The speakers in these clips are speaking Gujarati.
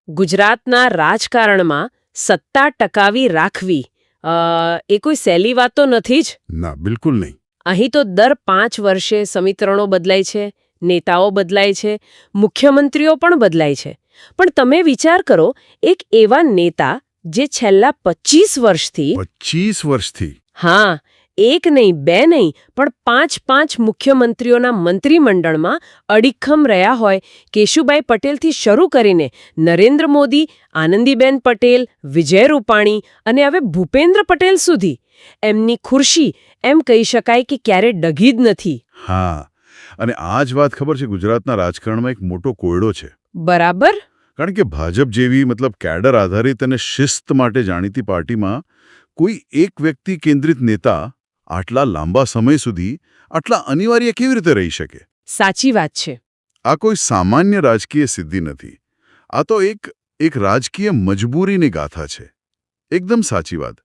ગુજરાતના રાજકારણમાં સત્તા ટકાવી રાખવી એ કોઈ સહેલી વાત તો નથી જ. ના, બિલકુલ નહીં. અહીં તો દર 5 વર્ષે સમીકરણો બદલાય છે, નેતાઓ બદલાય છે, મુખ્યમંત્રીઓ પણ બદલાય છે. પણ તમે વિચાર કરો, એક એવા નેતા જે છેલ્લા 25 વર્ષથી 25 વર્ષથી હા, એક નહીં, બે નહીં, પણ 5 મુખ્યમંત્રીઓના મંત્રીમંડળમાં અડીખમ રહ્યા હોય, કેશુભાઈ પટેલથી શરૂ કરીને નરેન્દ્ર મોદી, આનંદીબેન પટેલ, વિજય રૂપાણી અને હવે ભૂપેન્દ્ર પટેલ સુધી, એમની ખુરશી એમ કહી શકાય કે ક્યારે ડગી જ નથી. હા, અને આ જ વાત ખબર છે, ગુજરાતના રાજકારણમાં એક મોટો કોયડો છે. બરાબર. કારણ કે ભાજપ જેવી કેડર આધારિત અને શિસ્ત માટે જાણીતી પાર્ટીમાં કોઈ એક વ્યક્તિ કેન્દ્રિત નેતા આટલા લાંબા સમય સુધી આટલા અનિવાર્ય કેવી રીતે રહી શકે? સાચી વાત છે. આ કોઈ સામાન્ય રાજકીય સિદ્ધિ નથી. આ તો એક રાજકીય મજબૂરીની ગાથા છે. એકદમ સાચી વાત.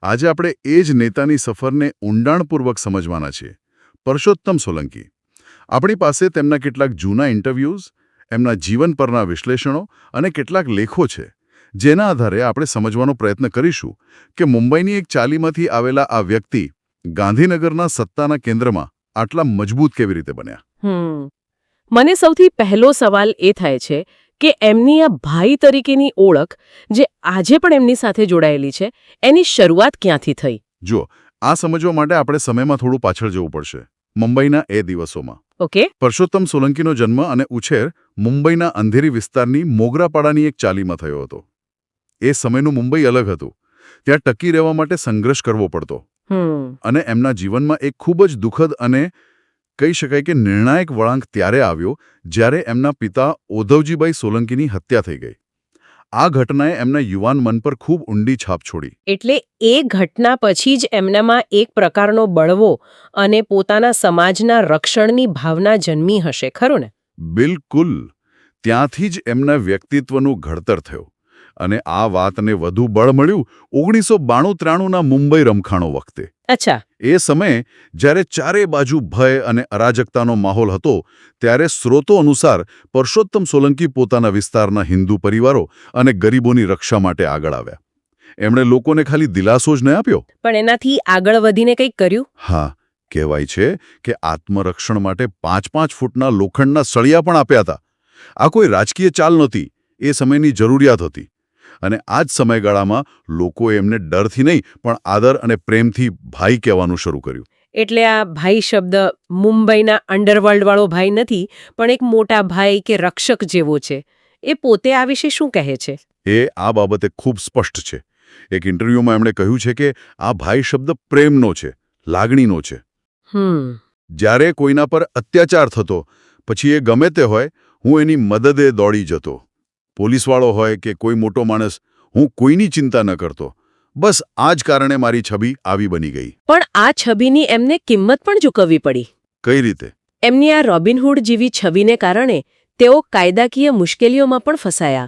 આજે આપણે એ જ નેતાની સફરને ઊંડાણપૂર્વક સમજવાના છીએ. પરસોત્તમ સોલંકી. આપણી પાસે તેમના કેટલાક જૂના ઇન્ટરવ્યૂઝ, એમના જીવન પરના વિશ્લેષણો અને કેટલાક લેખો છે, જેના આધારે આપણે સમજવાનો પ્રયત્ન કરીશું કે મુંબઈની એક ચાલીમાંથી આવેલા આ વ્યક્તિ ગાંધીનગરના સત્તાના કેન્દ્રમાં આટલા મજબૂત કેવી રીતે બન્યા. મને સૌથી પહેલો સવાલ એ થાય છે કે એમની આ ભાઈ તરીકેની ઓળખ, જે આજે પણ એમની સાથે જોડાયેલી છે, એની શરૂઆત ક્યાંથી થઈ? જો, આ સમજવા માટે આપણે સમયમાં થોડું પાછળ જવું પડશે. મુંબઈના એ દિવસોમાં. ઓકે. પરસોત્તમ સોલંકીનો જન્મ અને ઉછેર મુંબઈના અંધેરી વિસ્તારની મોગરાપાડાની એક ચાલીમાં થયો હતો. એ સમયનું મુંબઈ અલગ હતું. ત્યાં ટકી રહેવા માટે સંઘર્ષ કરવો પડતો. અને એમના જીવનમાં એક ખૂબ જ દુઃખદ અને કહી શકાય કે નિર્ણાયક વળાંક ત્યારે આવ્યો જ્યારે એમના પિતા ઓધવજીભાઈ સોલંકીની હત્યા થઈ ગઈ. આ ઘટનાએ એમના યુવાન મન પર ખૂબ ઊંડી છાપ છોડી. એટલે એ ઘટના પછી જ એમનામાં એક પ્રકારનો બળવો અને પોતાના સમાજના રક્ષણની ભાવના જન્મી હશે, ખરું ને? બિલકુલ. ત્યાંથી જ એમના વ્યક્તિત્વનું ઘડતર થયું. અને આ વાતને વધુ બળ મળ્યું 1992-93ના મુંબઈ રમખાણો વખતે. અચ્છા. એ સમયે જ્યારે ચારે બાજુ ભય અને અરાજકતાનો માહોલ હતો, ત્યારે સ્રોતો અનુસાર પરસોત્તમ સોલંકી પોતાના વિસ્તારના હિન્દુ પરિવારો અને ગરીબોની રક્ષા માટે આગળ આવ્યા. એમણે લોકોને ખાલી દિલાસો જ ન આપ્યો, પણ એનાથી આગળ વધીને કંઈક કર્યું. હા, કહેવાય છે કે આત્મરક્ષણ માટે 5-5 ફૂટના લોખંડના સળિયા પણ આપ્યા હતા. આ કોઈ રાજકીય ચાલ નહોતી, એ સમયની જરૂરિયાત હતી. અને આ જ સમયગાળામાં લોકોએ એમને ડરથી નહીં પણ આદર અને પ્રેમથી ભાઈ કહેવાનું શરૂ કર્યું. એટલે આ ભાઈ શબ્દ મુંબઈના અંડરવર્લ્ડવાળો ભાઈ નથી, પણ એક મોટા ભાઈ કે રક્ષક જેવો છે. એ પોતે આ વિશે શું કહે છે? એ આ બાબતે ખૂબ સ્પષ્ટ છે. એક ઇન્ટરવ્યૂમાં એમણે કહ્યું છે કે આ ભાઈ શબ્દ પ્રેમનો છે, લાગણીનો છે. જ્યારે કોઈના પર અત્યાચાર થતો, પછી એ ગમે તે હોય, હું એની મદદે દોડી જતો. પોલીસવાળો હોય કે કોઈ મોટો માણસ, હું કોઈની ચિંતા ન કરતો. બસ આ જ કારણે મારી છબી આવી બની ગઈ. પણ આ છબીની એમને કિંમત પણ ચૂકવવી પડી. કઈ રીતે? એમની આ રોબિનહૂડ જેવી છબીને કારણે તેઓ કાયદાકીય મુશ્કેલીઓમાં પણ ફસાયા.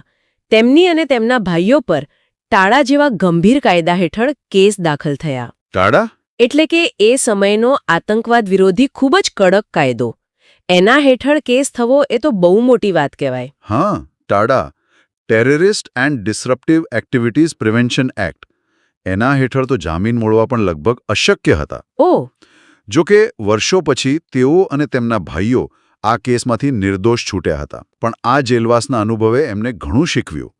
તેમની અને તેમના ભાઈઓ પર ટાડા જેવા ગંભીર કાયદા હેઠળ કેસ દાખલ થયા. ટાડા? એટલે કે એ સમયનો આતંકવાદ વિરોધી ખૂબ જ કડક કાયદો. એના હેઠળ કેસ થવો એ તો બહુ મોટી વાત કહેવાય. હા, TADA, terrorist and disruptive activities prevention act. એના હેઠળ તો જામીન મળવા પણ લગભગ અશક્ય હતા. ઓહ. જો કે વર્ષો પછી તેઓ અને તેમના ભાઈઓ આ કેસમાંથી નિર્દોષ છૂટ્યા હતા. પણ આ જેલવાસના અનુભવે એમને ઘણું શીખવ્યું.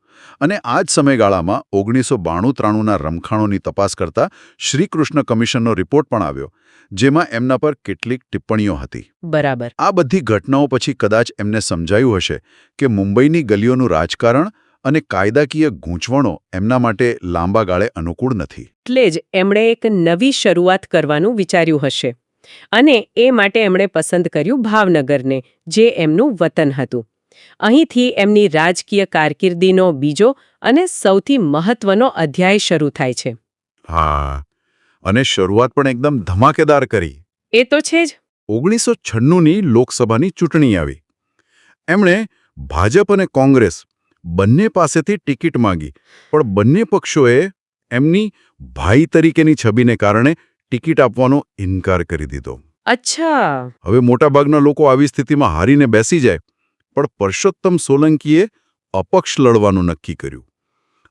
અને આ જ સમયગાળામાં 1992-93ના રમખાણોની તપાસ કરતા શ્રીકૃષ્ણ કમિશનનો રિપોર્ટ પણ આવ્યો, જેમાં એમના પર કેટલીક ટિપ્પણીઓ હતી. બરાબર. આ બધી ઘટનાઓ પછી કદાચ એમને સમજાયું હશે કે મુંબઈની ગલીઓનું રાજકારણ અને કાયદાકીય ગૂંચવણો એમના માટે લાંબા ગાળે અનુકૂળ નથી. એટલે જ એમણે એક નવી શરૂઆત કરવાનું વિચાર્યું હશે. અને એ માટે એમણે પસંદ કર્યું ભાવનગરને, જે એમનું વતન હતું. અહીંથી એમની રાજકીય કારકિર્દીનો બીજો અને સૌથી મહત્વનો અધ્યાય શરૂ થાય છે. હા, અને શરૂઆત પણ એકદમ ધમાકેદાર કરી. એ તો છે જ. 1996ની લોકસભાની ચૂંટણી આવી. એમણે ભાજપ અને કોંગ્રેસ બંને પાસેથી ટિકિટ માંગી, પણ બંને પક્ષોએ એમની ભાઈ તરીકેની છબીને કારણે ટિકિટ આપવાનો ઇનકાર કરી દીધો. અચ્છા. હવે મોટાભાગના લોકો આવી સ્થિતિમાં હારીને બેસી જાય, પણ પરસોત્તમ સોલંકીએ અપક્ષ લડવાનું નક્કી કર્યું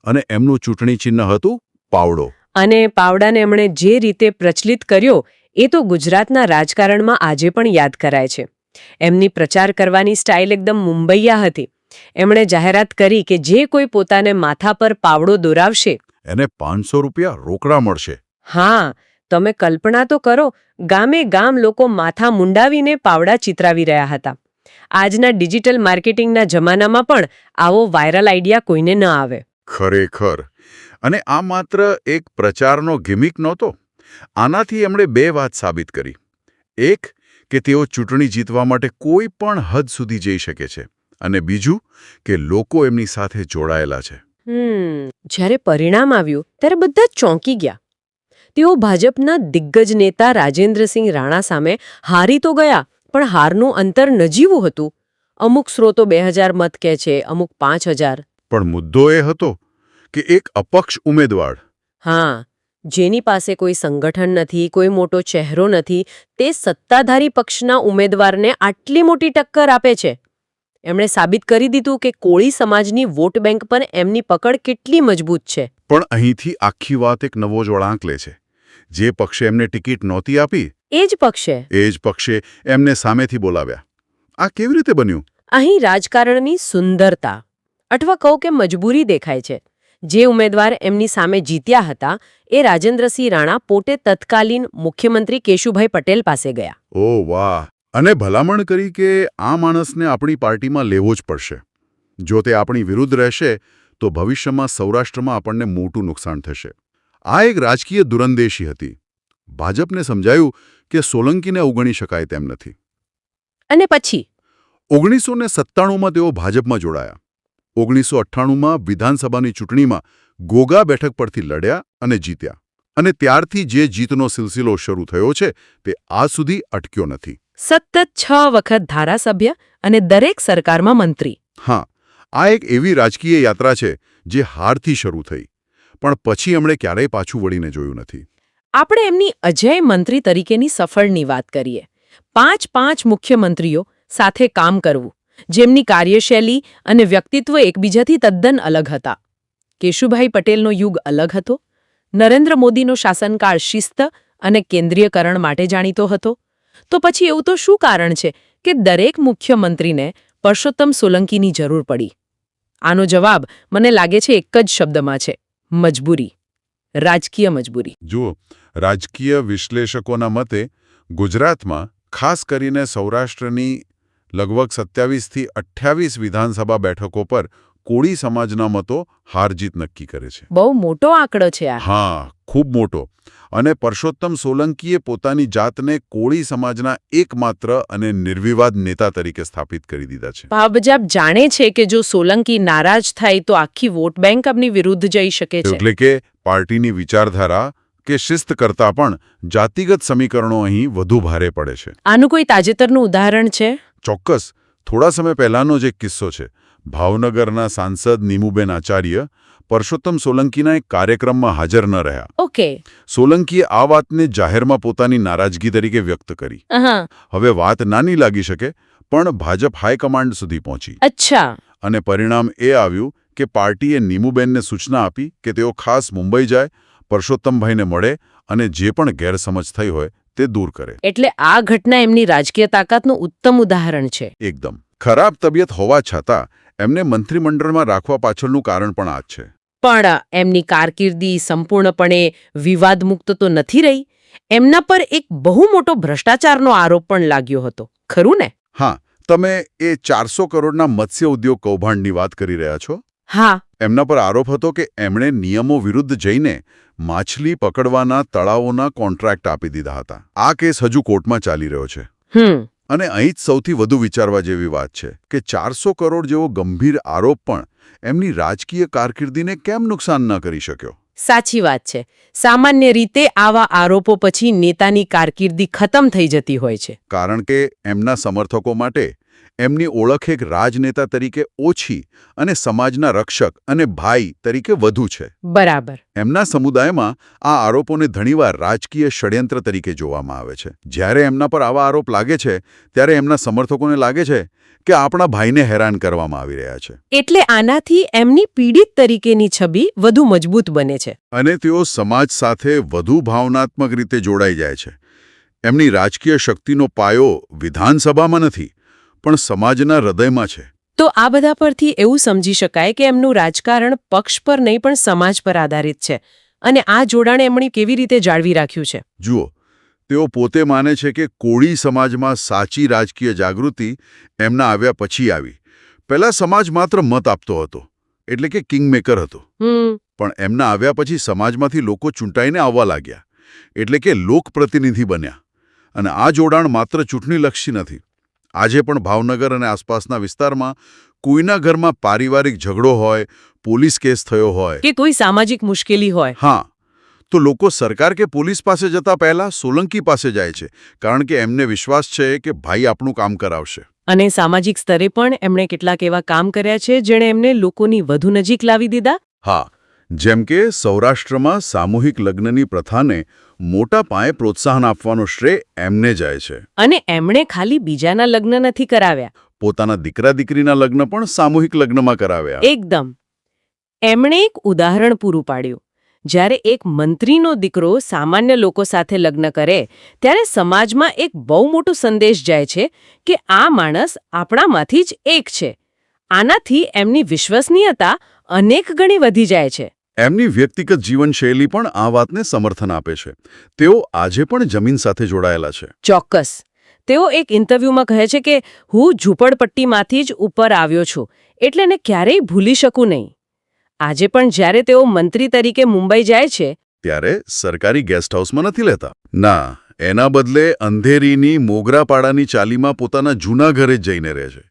અને એમનું ચૂંટણી ચિહ્ન હતું પાવડો. અને પાવડાને એમણે જે રીતે પ્રચલિત કર્યો એ તો ગુજરાતના રાજકારણમાં આજે પણ યાદ કરાય છે. એમની પ્રચાર કરવાની સ્ટાઇલ એકદમ મુંબઈયા હતી. એમણે જાહેરાત કરી કે જે કોઈ પોતાને માથા પર પાવડો દોરાવશે એને 500 રૂપિયા રોકડા મળશે. હા, તમે કલ્પના તો કરો, ગામે ગામ લોકો માથા મુંડાવીને પાવડા ચિતરાવી રહ્યા હતા. આજના ડિજિટલ માર્કેટિંગના જમાનામાં પણ આવો વાયરલ આઈડિયા કોઈને ન આવે. ખરેખર. અને આ માત્ર એક પ્રચારનો ગિમિક નહોતો. આનાથી એમણે 2 વાત સાબિત કરી. એક, કે તેઓ ચૂંટણી જીતવા માટે કોઈ પણ હદ સુધી જઈ શકે છે, અને બીજું કે લોકો એમની સાથે જોડાયેલા છે. જ્યારે પરિણામ આવ્યું ત્યારે બધા જ ચોંકી ગયા. તેઓ ભાજપના દિગ્ગજ નેતા રાજેન્દ્રસિંહ રાણા સામે હારી તો ગયા, પણ હારનું અંતર નજીવું હતું. અમુક સ્રોતો 2000 મત કહે છે, અમુક 5000. પણ મુદ્દો એ હતો કે એક અપક્ષ ઉમેદવાર, હા, જેની પાસે કોઈ સંગઠન નથી, કોઈ મોટો ચહેરો નથી, તે સત્તાધારી પક્ષના ઉમેદવારને આટલી મોટી ટક્કર આપે છે. એમણે સાબિત કરી દીધું કે કોળી સમાજની વોટ બેંક પર એમની પકડ કેટલી મજબૂત છે. પણ અહીંથી આખી વાત એક નવો જ વળાંક લે છે. જે પક્ષે એમને ટિકિટ નહોતી આપી એ જ પક્ષે એમને સામેથી બોલાવ્યા. આ કેવી રીતે બન્યું? અહીં રાજકારણની સુંદરતા અથવા કહો કે મજબૂરી દેખાય છે. જે ઉમેદવાર એમની સામે જીત્યા હતા એ રાજેન્દ્રસિંહ રાણા પોતે તત્કાલીન મુખ્યમંત્રી કેશુભાઈ પટેલ પાસે ગયા. ઓહ વાહ! અને ભલામણ કરી કે આ માણસને આપણી પાર્ટીમાં લેવો જ પડશે. જો તે આપણી વિરુદ્ધ રહેશે તો ભવિષ્યમાં સૌરાષ્ટ્રમાં આપણને મોટું નુકસાન થશે. આ એક રાજકીય દૂરંદેશી હતી. ભાજપને સમજાયું કે સોલંકીને અવગણી શકાય તેમ નથી. અને પછી 1997માં તેઓ ભાજપમાં જોડાયા. 1998માં વિધાનસભાની ચૂંટણીમાં ગોગા બેઠક પરથી લડ્યા અને જીત્યા. અને ત્યારથી જે જીતનો સિલસિલો શરૂ થયો છે તે આજ સુધી અટક્યો નથી. સતત 6 વખત ધારાસભ્ય અને દરેક સરકારમાં મંત્રી. હા, આ એક એવી રાજકીય યાત્રા છે જે હારથી શરૂ થઈ, પણ પછી એમણે ક્યારેય પાછું વળીને જોયું નથી. આપણે એમની અજય મંત્રી તરીકેની સફળની વાત કરીએ. 5 મુખ્યમંત્રીઓ સાથે કામ કરવું, જેમની કાર્યશૈલી અને વ્યક્તિત્વ એકબીજાથી તદ્દન અલગ હતા. કેશુભાઈ પટેલનો યુગ અલગ હતો. નરેન્દ્ર મોદીનો શાસનકાળ શિસ્ત અને કેન્દ્રીયકરણ માટે જાણીતો હતો. તો પછી એવું તો શું કારણ છે કે દરેક મુખ્યમંત્રીને પરસોત્તમ સોલંકીની જરૂર પડી? આનો જવાબ મને લાગે છે એક જ શબ્દમાં છે: મજબૂરી. રાજકીય મજબૂરી. જુઓ, રાજકીય વિશ્લેષકોના મતે ગુજરાતમાં, ખાસ કરીને સૌરાષ્ટ્રની લગભગ 27થી 28 વિધાનસભા બેઠકો પર કોળી સમાજના મતો હારજીત નક્કી કરે છે. બહુ મોટો આંકડો છે આ. હા, ખૂબ મોટો. અને પરસોત્તમ સોલંકીએ પોતાની જાતને કોળી સમાજના એકમાત્ર અને નિર્વિવાદ નેતા તરીકે સ્થાપિત કરી દીધા છે. ભાજપ જાણે છે કે જો સોલંકી નારાજ થાય તો આખી વોટ બેંક આપની વિરુદ્ધ જઈ શકે છે. એટલે કે પાર્ટીની વિચારધારા કે શિસ્ત કરતાં પણ જાતિગત સમીકરણો અહીં વધુ ભારે પડે છે. આનું કોઈ તાજેતરનું ઉદાહરણ છે? ચોક્કસ. થોડા સમય પહેલાનો જ એક કિસ્સો છે. ભાવનગરના સાંસદ નીમુબેન આચાર્ય પરસોત્તમ સોલંકીના એક કાર્યક્રમમાં હાજર ન રહ્યા. ઓકે. સોલંકીએ આ વાતને જાહેરમાં પોતાની નારાજગી તરીકે વ્યક્ત કરી. હવે વાત નાની લાગી શકે, પણ ભાજપ હાઈકમાન્ડ સુધી પહોંચી. અચ્છા. અને પરિણામ એ આવ્યું કે પાર્ટીએ નીમુબેનને સૂચના આપી કે તેઓ ખાસ મુંબઈ જાય, પરસોત્તમભાઈને મળે અને જે પણ ગેરસમજ થઈ હોય તે દૂર કરે. એટલે આ ઘટના એમની રાજકીય તાકાતનું ઉત્તમ ઉદાહરણ છે. એકદમ. ખરાબ તબિયત હોવા છતાં એમને મંત્રીમંડળમાં રાખવા પાછળનું કારણ પણ આ જ છે. પણ એમની કારકિર્દી સંપૂર્ણપણે વિવાદમુક્ત તો નથી રહી. એમના પર એક બહુ મોટો ભ્રષ્ટાચારનો આરોપ પણ લાગ્યો હતો, ખરું ને? હા, તમે એ 400 કરોડના મત્સ્ય ઉદ્યોગ કૌભાંડની વાત કરી રહ્યા છો? હા. એમના પર આરોપ હતો કે એમણે નિયમો વિરુદ્ધ જઈને માછલી પકડવાના તળાવોના કોન્ટ્રાક્ટ આપી દીધા હતા. આ કેસ હજુ કોર્ટમાં ચાલી રહ્યો છે. અને અહીં જ સૌથી વધુ વિચારવા જેવી વાત છે કે 400 કરોડ જેવો ગંભીર આરોપ પણ એમની રાજકીય કારકિર્દીને કેમ નુકસાન ન કરી શક્યો? સાચી વાત છે. સામાન્ય રીતે આવા આરોપો પછી નેતાની કારકિર્દી ખતમ થઈ જતી હોય છે. કારણ કે એમના સમર્થકો માટે એમની ઓળખ એક રાજનેતા તરીકે ઓછી અને સમાજના રક્ષક અને ભાઈ તરીકે વધુ છે. બરાબર. એમના સમુદાયમાં આ આરોપોને ઘણીવાર રાજકીય ષડયંત્ર તરીકે જોવામાં આવે છે. જ્યારે એમના પર આવા આરોપ લાગે છે ત્યારે એમના સમર્થકોને લાગે છે કે આપણા ભાઈને હેરાન કરવામાં આવી રહ્યા છે. એટલે આનાથી એમની પીડિત તરીકેની છબી વધુ મજબૂત બને છે. અને તેઓ સમાજ સાથે વધુ ભાવનાત્મક રીતે જોડાઈ જાય છે. એમની રાજકીય શક્તિનો પાયો વિધાનસભામાં નથી, પણ સમાજના હૃદયમાં છે. તો આ બધા પરથી એવું સમજી શકાય કે એમનું રાજકારણ પક્ષ પર નહીં પણ સમાજ પર આધારિત છે. અને આ જોડાણ એમણે કેવી રીતે જાળવી રાખ્યું છે? જુઓ, તેઓ પોતે માને છે કે કોળી સમાજમાં સાચી રાજકીય જાગૃતિ એમના આવ્યા પછી આવી. પહેલા સમાજ માત્ર મત આપતો હતો, એટલે કે કિંગમેકર હતો. પણ એમના આવ્યા પછી સમાજમાંથી લોકો ચૂંટાઈને આવવા લાગ્યા, એટલે કે લોકપ્રતિનિધિ બન્યા. અને આ જોડાણ માત્ર ચૂંટણીલક્ષી નથી. આજે પણ ભાવનગર અને આસપાસના વિસ્તારમાં કોઈના ઘરમાં પારિવારિક ઝઘડો હોય, પોલીસ કેસ થયો હોય કે કોઈ સામાજિક મુશ્કેલી હોય, હા, તો લોકો સરકાર કે પોલીસ પાસે જતા પહેલા સોલંકી પાસે જાય છે, કારણ કે એમને વિશ્વાસ છે કે ભાઈ આપણું કામ કરાવશે. અને સામાજિક સ્તરે પણ એમણે કેટલાક એવા કામ કર્યા છે જેણે એમને લોકોની વધુ નજીક લાવી દીધા. હા, જેમ કે સૌરાષ્ટ્રમાં સામૂહિક લગ્નની પ્રથાને મોટા પાયે પ્રોત્સાહન આપવાનો શ્રેય એમને જાય છે. અને એમણે ખાલી બીજાના લગ્ન નથી કરાવ્યા, પોતાના દીકરા-દીકરીના લગ્ન પણ સામૂહિક લગ્નમાં કરાવ્યા. એકદમ. એમણે એક ઉદાહરણ પૂરું પાડ્યું. જ્યારે એક મંત્રીનો દીકરો સામાન્ય લોકો સાથે લગ્ન કરે ત્યારે સમાજમાં એક બહુ મોટો સંદેશ જાય છે કે આ માણસ આપણામાંથી જ એક છે. આનાથી એમની વિશ્વસનીયતા અનેક ગણી વધી જાય છે. એમની વ્યક્તિગત જીવનશૈલી પણ આ વાતને સમર્થન આપે છે. તેઓ આજે પણ જમીન સાથે જોડાયેલા છે. ચોક્કસ. તેઓ એક ઇન્ટરવ્યૂમાં કહે છે કે હું ઝૂંપડપટ્ટીમાંથી જ ઉપર આવ્યો છું, એટલે એને ક્યારેય ભૂલી શકું નહીં. આજે પણ જ્યારે તેઓ મંત્રી તરીકે મુંબઈ જાય છે ત્યારે સરકારી ગેસ્ટ હાઉસમાં નથી લેતા. ના, એના બદલે અંધેરીની મોગરાપાડાની ચાલીમાં પોતાના જૂના ઘરે જ જઈને રહે છે.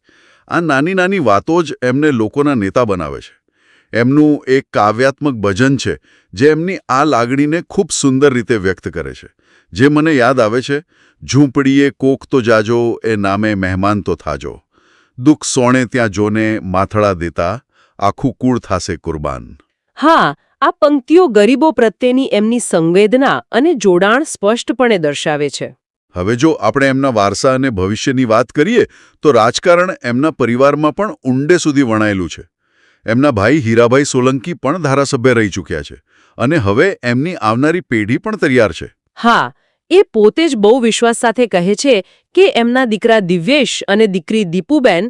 આ નાની નાની વાતો જ એમને લોકોના નેતા બનાવે છે. એમનું એક કાવ્યાત્મક ભજન છે જે એમની આ લાગણીને ખૂબ સુંદર રીતે વ્યક્ત કરે છે, જે મને યાદ આવે છે. ઝૂંપડીએ કોક તો જાજો, એ નામે મહેમાન તો થાજો. દુઃખ સોણે ત્યાં જોને માથડા દેતા, આખું કુળ થાશે કુરબાન. હા, આ પંક્તિઓ ગરીબો પ્રત્યેની એમની સંવેદના અને જોડાણ સ્પષ્ટપણે દર્શાવે છે. હવે જો આપણે એમના વારસા અને ભવિષ્યની વાત કરીએ તો રાજકારણ એમના પરિવારમાં પણ ઊંડે સુધી વણાયેલું છે. એમના ભાઈ હીરાભાઈ સોલંકી પણ ધારાસભ્ય રહી ચૂક્યા છે અને હવે એમની આવનારી પેઢી પણ તૈયાર છે. હા, એ પોતે જ બહુ વિશ્વાસ સાથે કહે છે કે એમના દીકરા દિવ્યેશ અને દીકરી દીપુબેન